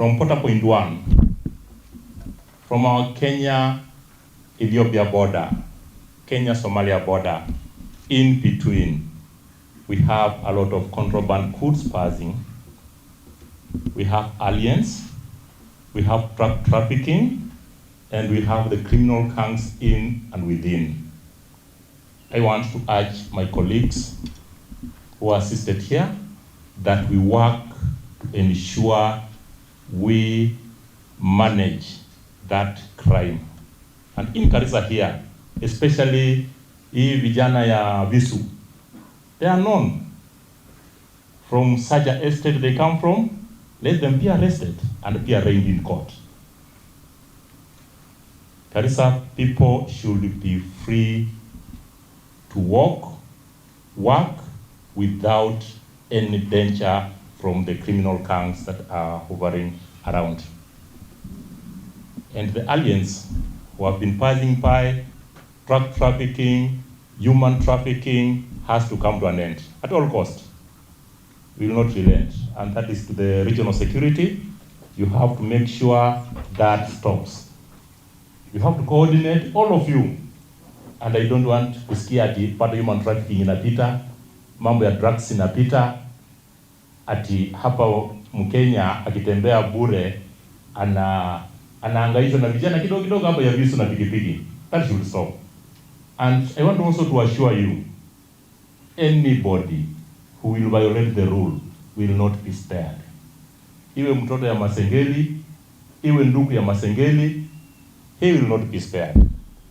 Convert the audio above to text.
from Porter Point 1, from our Kenya-Ethiopia border, Kenya-Somalia border, in between, we have a lot of contraband goods passing. We have aliens, we have drug trafficking, and we have the criminal gangs in and within. I want to urge my colleagues who are assisted here that we work to ensure we manage that crime. And in Garissa here, especially hii vijana ya Visu, they are known from such an estate they come from. Let them be arrested and be arraigned in court. Garissa people should be free to walk, work without any danger from the criminal gangs that are hovering around. And the aliens who have been passing by, drug trafficking, human trafficking, has to come to an end at all costs. We will not relent, and that is to the regional security. You have to make sure that stops. You have to coordinate, all of you. And I don't want kusikia ati pata human trafficking inapita, mambo ya drugs inapita, ati hapa Mkenya akitembea bure anaangaishwa na vijana kidogo kidogo hapa ya Visu na pikipiki. That should stop. And I want also to assure you, anybody who will violate the rule will not be spared. Iwe mtoto ya Masengeli, iwe ndugu ya Masengeli, he will not be spared.